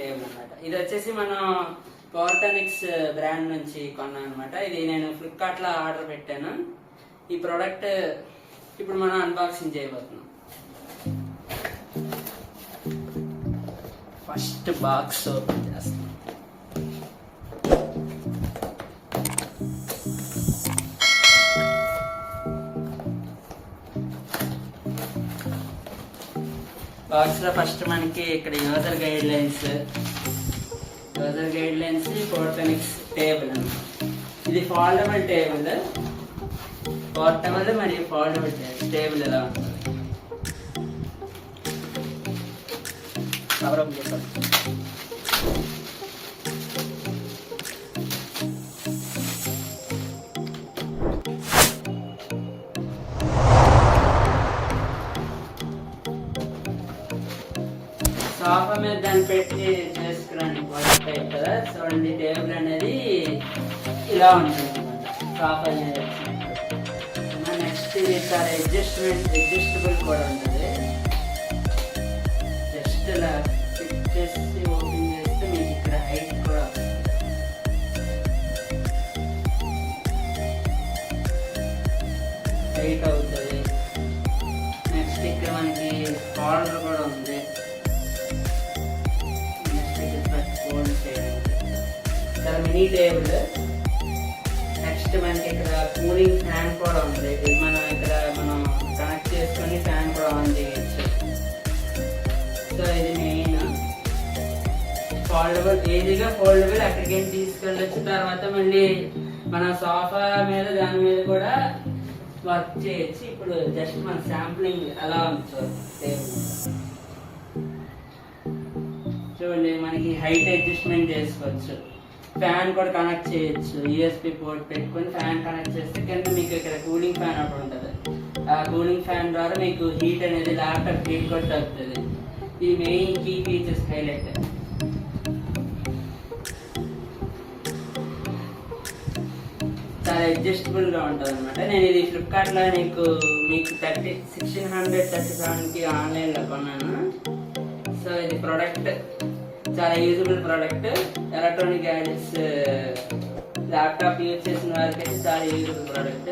Table అనమాట. ఇది వచ్చేసి మనం పవర్టనిక్స్ బ్రాండ్ నుంచి కొన్నాను అనమాట. ఇది నేను ఫ్లిప్కార్ట్లో ఆర్డర్ పెట్టాను. ఈ ప్రోడక్ట్ ఇప్పుడు మనం అన్బాక్సింగ్ చేయబోతున్నాం. ఫస్ట్ బాక్స్ ఓపెన్ చేస్తాం. బాక్స్లో ఫస్ట్ మనకి ఇక్కడ యూజర్ గైడ్ లైన్స్ పవర్టనిక్స్ టేబుల్ అన్నమాట. ఇది ఫోల్డబుల్ టేబుల్, పోర్టబుల్ మరియు ఫోల్డబుల్ టేబుల్ ఎలా ఉంటుంది. సోఫా మీద దాన్ని పెట్టి చేసుకురానికి వస్తాయి కదా. చూడండి, టేబుల్ అనేది ఇలా ఉంటుంది అనమాట. సోఫా అనేది నెక్స్ట్ ఇది చాలా అడ్జస్టబుల్ కూడా ఉంటుంది. జస్ట్ ఇలా ఫిట్ చేసి ఓపెన్ చేస్తే మీకు ఇక్కడ హైట్ కూడా హైట్ అవుతుంది. నెక్స్ట్ ఇక్కడ మనకి హోల్డర్ కూడా ఉంది. చాలా మినీ టేబుల్. నెక్స్ట్ మనకి ఇక్కడ కూలింగ్ ఫ్యాన్ కూడా ఉంది. ఇది మనం కనెక్ట్ చేసుకొని ఫ్యాన్ కూడా ఆన్ చేయొచ్చు. సో ఇది మెయిన్ ఫోల్డబుల్, ఈజీగా ఫోల్డబుల్ ఎక్కడికి తీసుకెళ్ళచ్చు. తర్వాత మళ్ళీ మన సోఫా మీద దాని మీద కూడా వర్క్ చేయొచ్చు. ఇప్పుడు జస్ట్ మన శాంప్లింగ్ ఎలా ఉంది టేబుల్ చూడండి. మనకి హైట్ అడ్జస్ట్మెంట్ చేసుకోవచ్చు. ఫ్యాన్ కూడా కనెక్ట్ చేయొచ్చు. యూఎస్బి పోర్ట్ పెట్టుకొని ఫ్యాన్ కనెక్ట్ చేస్తే కింద మీకు ఇక్కడ కూలింగ్ ఫ్యాన్ ఒకటి ఉంటుంది. ఆ కూలింగ్ ఫ్యాన్ ద్వారా మీకు హీట్ అనేది ల్యాప్టాప్ హీట్ కూడా తగ్గుతుంది. ఇది మెయిన్ కీ ఫీచర్స్ హైలైట్. చాలా అడ్జస్టబుల్గా ఉంటుంది అనమాట. నేను ఇది ఫ్లిప్కార్ట్లో మీకు 1637కి ఆన్లైన్లో కొన్నాను. సో ఇది ప్రోడక్ట్ చాలా usable product. Electronic gadgets laptop use చేసిన వారికి అయితే చాలా యూజబుల్ ప్రోడక్ట్.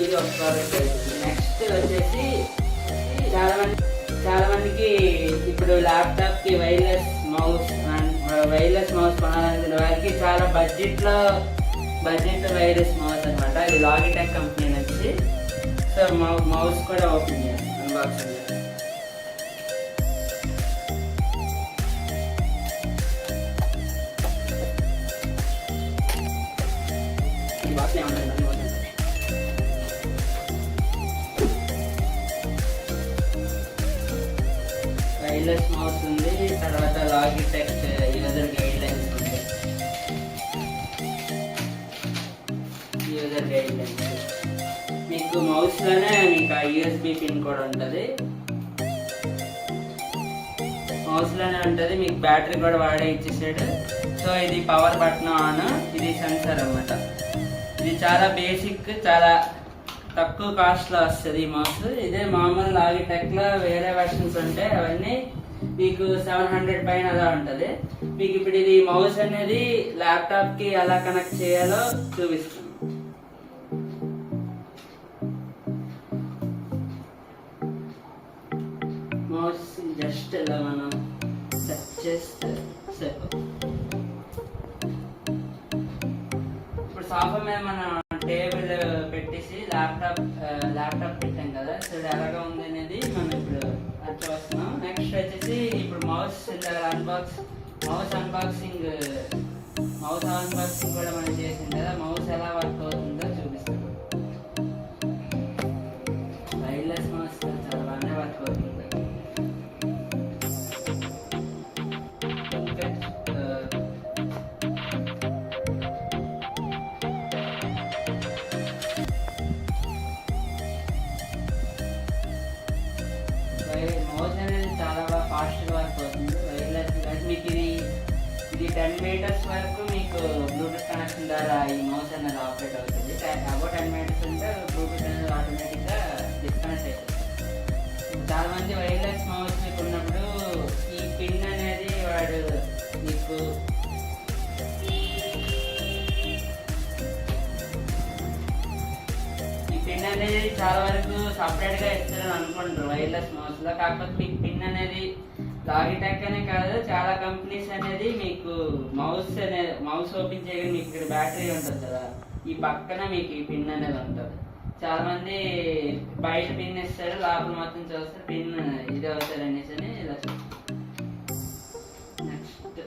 ఇది ఒక ప్రోడక్ట్. నెక్స్ట్ వచ్చేసి చాలా మందికి ఇప్పుడు ల్యాప్టాప్కి వైర్లెస్ మౌస్ కొనాలనుకునే వారికి చాలా బడ్జెట్ వైర్లెస్ మౌస్ అనమాట. ఇది లాగిటెక్ కంపెనీ నుంచి. సో మౌస్ కూడా ఓపెన్ చేస్తాను, అన్బాక్సింగ్ చేస్తాను. వైర్లెస్ మౌస్ ఉంది. తర్వాత లాగిటెక్ యూజర్ గైడ్ లైన్స్ ఉంది. యూజర్ గైడ్ లైన్స్ మీకు మౌస్లోనే మీకు ఆ యూఎస్బి పిన్ కూడా ఉంటుంది. మీకు బ్యాటరీ కూడా వాడే ఇచ్చేసాడు. సో ఇది పవర్ బటన్ ఆన్, ఇది సెన్సర్ అన్నమాట. ఇది చాలా బేసిక్, చాలా తక్కువ కాస్ట్లో వస్తుంది ఈ మౌస్. ఇదే మామూలు లాగిటెక్లో వేరే వెర్షన్స్ ఉంటాయి, అవన్నీ మీకు 700 పైన అలా ఉంటుంది. మీకు ఇప్పుడు ఇది మౌస్ అనేది ల్యాప్టాప్కి ఎలా కనెక్ట్ చేయాలో చూపిస్తాను. మౌస్ జస్ట్ ఇలా మనం టచ్ చేస్తే ఇప్పుడు సోఫా మీద మనం టేబుల్ పెట్టేసి ల్యాప్టాప్ పెట్టాం కదా. సో ఎలాగా ఉంది అనేది మనం ఇప్పుడు అది చూస్తున్నాం. నెక్స్ట్ వచ్చేసి ఇప్పుడు మౌస్ అన్బాక్సింగ్ కూడా మనం చేసాం కదా. మౌస్ ఎలా వర్క్ అవుతుందో చూపిస్తాం. వైర్లెస్ మౌస్ చాలా బాగానే వర్క్ అవుతుంది. మౌస్ అనేది చాలా బాగా ఫాస్ట్గా వర్క్ అవుతుంది. వైర్లెస్ మీకు ఇది ఇది 10 మీటర్స్ వరకు మీకు బ్లూటూత్ కనెక్షన్ ద్వారా ఈ మౌస్ అనేది ఆపరేట్ అవుతుంది. అబౌట్ 10 మీటర్స్ ఉంటే బ్లూటూత్ అనేది ఆటోమేటిక్గా డిస్కనెక్ట్ అవుతుంది. చాలా మంది వైర్లెస్ మౌస్ మీకు ఉన్నప్పుడు ఈ పిన్ అనేది వాడు మీకు పిన్ అనేది చాలా వరకు సపరేట్గా ఇస్తారని అనుకుంటారు వైర్లెస్ మౌస్లో. కాకపోతే మీకు పిన్ అనేది లాగిటెక్ అనే కాదు, చాలా కంపెనీస్ అనేది మీకు మౌస్ ఓపెన్ చేయగానే మీకు ఇక్కడ బ్యాటరీ ఉంటుంది కదా, ఈ పక్కన మీకు ఈ పిన్ అనేది ఉంటుంది. చాలా మంది బయట పిన్ ఇస్తారు, లోపల మొత్తం చూస్తారు పిన్ ఇది అవుతారు అనేసి అని ఇలా నెక్స్ట్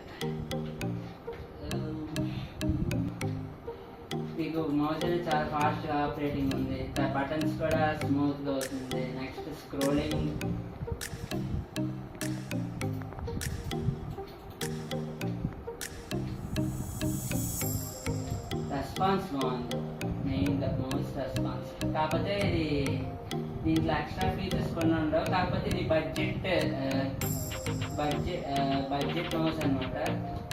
మీకు మౌస్ అనేది చాలా ఫాస్ట్గా ఆపరేటింగ్ ఉంది, బటన్స్ కూడా స్మూత్గా అవుతుంది. నెక్స్ట్ స్క్రోలింగ్, రెస్పాన్స్ బాగుంది, మెయిన్ మౌస్ రెస్పాన్స్. కాకపోతే ఇది దీంట్లో ఎక్స్ట్రా ఫీచర్స్ కొన్ని ఉండవు. కాకపోతే ఇది బడ్జెట్ మౌస్ అనమాట.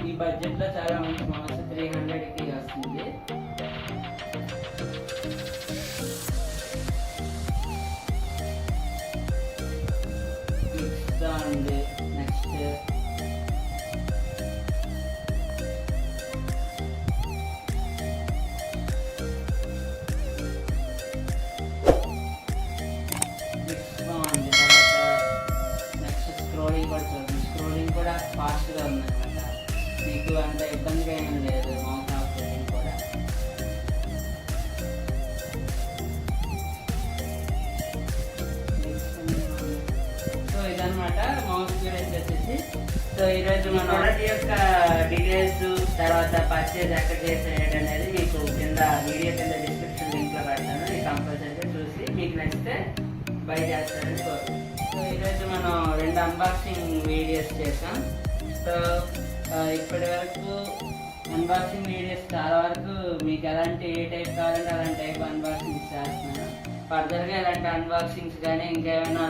ఈ బడ్జెట్లో చాలా మంచి మౌస్ 300కి వస్తుంది. ఉంది నెక్స్ట్ స్క్రోలింగ్ కూడా ఫాస్ట్గా ఉందన్నమాట. మీకు అంత ఇబ్బందిగా ఏం లేదు మౌస్ ఆపరేటింగ్ కూడా. సో ఇదన్నమాట మౌస్ గురించి వచ్చేసి. సో ఈరోజు మన ప్రోడక్ట్ యొక్క డీటెయిల్స్, తర్వాత పర్చేజ్ ఎక్కడ చేసేది అనేది మీకు కింద వీడియో కింద డిస్క్రిప్షన్ లింక్లో పెడతాను. ఇది కంపల్సరీగా చూసి మీకు నచ్చితే బై చేస్తారని కోరుకుంటున్నాను. సో ఈరోజు మనం 2 అన్బాక్సింగ్ వీడియోస్ చేసాం. సో ఇప్పటి వరకు అన్బాక్సింగ్ వీడియోస్ చాలా వరకు మీకు ఏ టైప్ కావాలంటే అలాంటి టైప్ అన్బాక్సింగ్స్ చేస్తున్నాను. ఫర్దర్గా ఇలాంటి అన్బాక్సింగ్స్ కానీ ఇంకేమైనా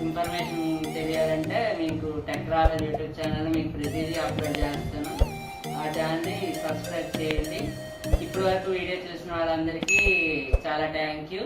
ఇన్ఫర్మేషన్ తెలియాలంటే మీకు టెక్నాలజీ యూట్యూబ్ ఛానల్ మీకు ప్రతిదీ అప్లోడ్ చేస్తాను. ఆ ఛానల్ని సబ్స్క్రైబ్ చేయండి. ఇప్పటి వరకు వీడియో చూసిన వాళ్ళందరికీ చాలా థ్యాంక్ యూ.